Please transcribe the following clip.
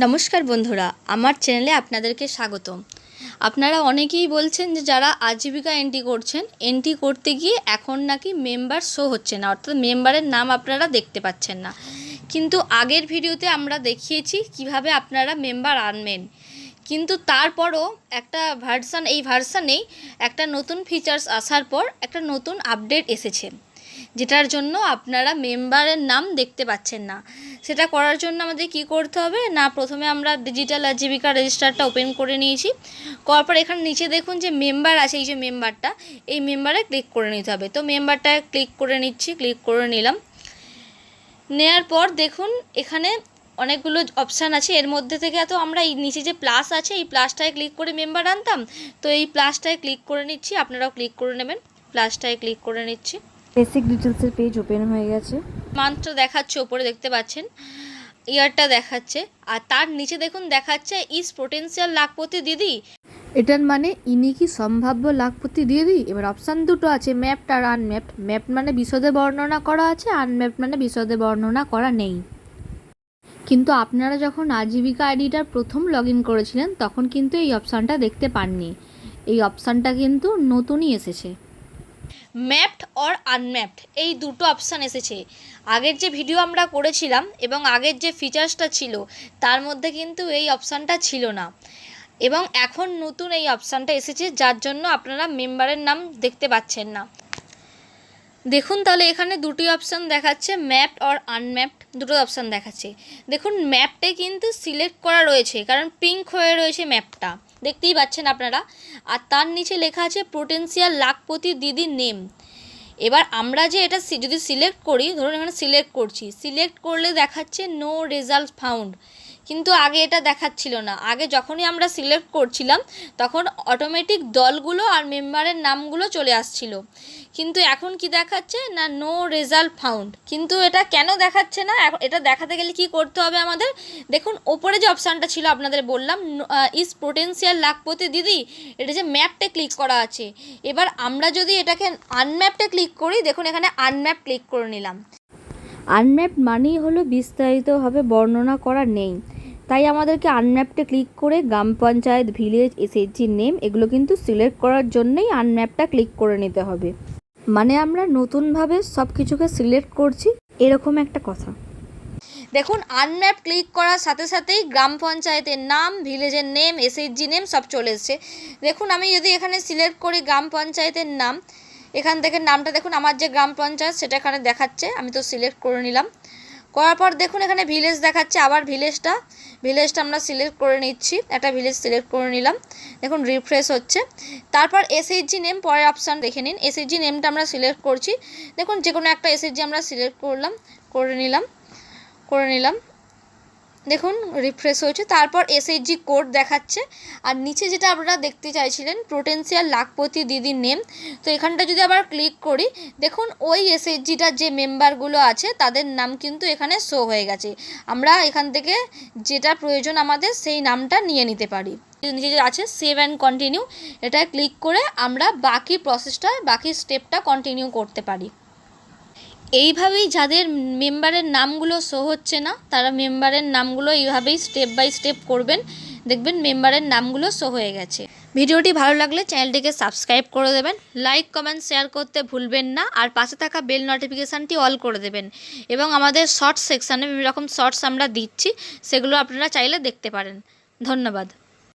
নমস্কার বন্ধুরা, আমার চ্যানেলে আপনাদেরকে স্বাগতম। আপনারা অনেকেই বলছেন যে যারা আজীবিকা এন্ট্রি করছেন, এন্ট্রি করতে গিয়ে এখন নাকি মেম্বার শো হচ্ছে না, অর্থাৎ মেম্বারের নাম আপনারা দেখতে পাচ্ছেন না। কিন্তু আগের ভিডিওতে আমরা দেখিয়েছি কিভাবে আপনারা মেম্বার আনবেন। কিন্তু তারপরও একটা এই ভার্সানেই একটা নতুন ফিচার্স আসার পর একটা নতুন আপডেট এসেছে, যেটার জন্য আপনারা মেম্বারের নাম দেখতে পাচ্ছেন না। সেটা করার জন্য আমাদের কি করতে হবে না, প্রথমে আমরা ডিজিটাল আজীবিকা রেজিস্টারটা ওপেন করে নিয়েছি। করার পর এখানে নিচে দেখুন যে মেম্বার আছে, এই যে মেম্বারটা, এই মেম্বারে ক্লিক করে নিতে হবে। তো মেম্বারটায় ক্লিক করে নিচ্ছি, ক্লিক করে নিলাম। নেওয়ার পর দেখুন এখানে অনেকগুলো অপশান আছে, এর মধ্যে থেকে তো আমরা এই নিচে যে প্লাস আছে এই প্লাসটায় ক্লিক করে মেম্বার আনতাম। তো এই প্লাসটায় ক্লিক করে নিচ্ছি, আপনারাও ক্লিক করে নেবেন। প্লাসটায় ক্লিক করে নিচ্ছি। বেসিক ডিটেলসের পেজ ওপেন হয়ে গেছে। মান্থটা দেখাচ্ছে, ওপরে দেখতে পাচ্ছেন ইয়ারটা দেখাচ্ছে, আর তার নিচে দেখুন দেখাচ্ছে ইজ পোটেন্সিয়াল লাখপতি দিদি। এটার মানে ইনি কি সম্ভাব্য লাখপতি দিদি। এবার অপশান দুটো আছে, ম্যাপড আর আনম্যাপড। ম্যাপড মানে বিশদে বর্ণনা করা আছে, আনম্যাপড মানে বিশদে বর্ণনা করা নেই। কিন্তু আপনারা যখন আজীবিকা আইডিটা প্রথম লগ ইন করেছিলেন তখন কিন্তু এই অপশানটা দেখতে পাননি। এই অপশানটা কিন্তু নতুনই এসেছে। ম্যাপড অর আনম্যাপড এই দুটো অপশান এসেছে। আগের যে ভিডিও আমরা করেছিলাম এবং আগের যে ফিচার্সটা ছিল তার মধ্যে কিন্তু এই অপশানটা ছিল না, এবং এখন নতুন এই অপশানটা এসেছে, যার জন্য আপনারা মেম্বারের নাম দেখতে পাচ্ছেন না। দেখুন তাহলে এখানে দুটি অপশান দেখাচ্ছে, ম্যাপড অর আনম্যাপড, দুটো অপশান দেখাচ্ছে। দেখুন ম্যাপটে কিন্তু সিলেক্ট করা রয়েছে, কারণ পিঙ্ক হয়ে রয়েছে ম্যাপটা, দেখতেই পাচ্ছেন আপনারা। আর তার নিচে লেখা আছে পোটেন্সিয়াল লাখপতি দিদি নেম। এবার আমরা যে এটা যদি সিলেক্ট করি, ধরুন এখানে সিলেক্ট করছি, সিলেক্ট করলে দেখাচ্ছে নো রেজাল্ট ফাউন্ড। কিন্তু আগে এটা দেখাচ্ছিল না। আগে যখনই আমরা সিলেক্ট করছিলাম তখন অটোমেটিক দলগুলো আর মেম্বারের নামগুলো চলে আসছিল। কিন্তু এখন কি দেখাচ্ছে না, নো রেজাল্ট ফাউন্ড। কিন্তু এটা কেন দেখাচ্ছে না, এটা দেখাতে গেলে কি করতে হবে আমাদের, দেখুন ওপরে যে অপশানটা ছিল আপনাদের বললাম ইজ পোটেন্সিয়াল লাখপতি দিদি, এটা যে ম্যাপটে ক্লিক করা আছে। এবার আমরা যদি এটাকে আনম্যাপটে ক্লিক করি, দেখুন এখানে আনম্যাপ ক্লিক করে নিলাম। আনম্যাপড মানেই হলো বিস্তারিতভাবে বর্ণনা করা নেই। তাই আমাদেরকে আনম্যাপটে ক্লিক করে গ্রাম পঞ্চায়েত, ভিলেজ, এসএইচজি নেম এগুলো কিন্তু সিলেক্ট করার জন্যই আনম্যাপটা ক্লিক করে নিতে হবে। মানে আমরা নতুনভাবে সব কিছুকে সিলেক্ট করছি, এরকম একটা কথা। দেখুন আনম্যাপ ক্লিক করার সাথে সাথেই গ্রাম পঞ্চায়েতের নাম, ভিলেজের নেম, এসএইচজি নেম সব চলে এসছে। দেখুন আমি যদি এখানে সিলেক্ট করি গ্রাম পঞ্চায়েতের নাম, এখান থেকে নামটা দেখুন আমার যে গ্রাম পঞ্চায়েত সেটা এখানে দেখাচ্ছে, আমি তো সিলেক্ট করে নিলাম। করার পর দেখুন এখানে ভিলেজ দেখাচ্ছে, আবার ভিলেজটা আমরা সিলেক্ট করে নিচ্ছি, একটা ভিলেজ সিলেক্ট করে নিলাম। দেখুন রিফ্রেশ হচ্ছে। তারপর এসএইচজি নেম পরের অপশান দেখে নিন, এসএইচজি নেমটা আমরা সিলেক্ট করছি। দেখুন যে কোনো একটা এসএইচজি আমরা সিলেক্ট করে নিলাম। দেখুন রিফ্রেশ হয়েছে। তারপর এসএইচজি কোড দেখাচ্ছে, আর নিচে যেটা আপনারা দেখতে চাইছিলেন পোটেন্সিয়াল লাখপতি দিদির নেম, তো এখানটা যদি আবার ক্লিক করি, দেখুন ওই এসএইচজিটার যে মেম্বারগুলো আছে তাদের নাম কিন্তু এখানে শো হয়ে গেছে। আমরা এখান থেকে যেটা প্রয়োজন আমাদের সেই নামটা নিয়ে নিতে পারি। নিচে যে আছে সেভ অ্যান্ড কন্টিনিউ, এটা ক্লিক করে আমরা বাকি স্টেপটা কন্টিনিউ করতে পারি। এইভাবেই যাদের মেম্বারের নামগুলো শো হচ্ছে না তারা মেম্বারের নামগুলো এইভাবেই স্টেপ বাই স্টেপ করবেন, দেখবেন মেম্বারের নামগুলো শো হয়ে গেছে। ভিডিওটি ভালো লাগলে চ্যানেলটিকে সাবস্ক্রাইব করে দেবেন, লাইক কমেন্ট শেয়ার করতে ভুলবেন না, আর পাশে থাকা বেল নোটিফিকেশানটি অল করে দেবেন। এবং আমাদের শর্টস সেকশানে বিভিন্ন রকম শর্টস আমরা দিচ্ছি, সেগুলো আপনারা চাইলে দেখতে পারেন। ধন্যবাদ।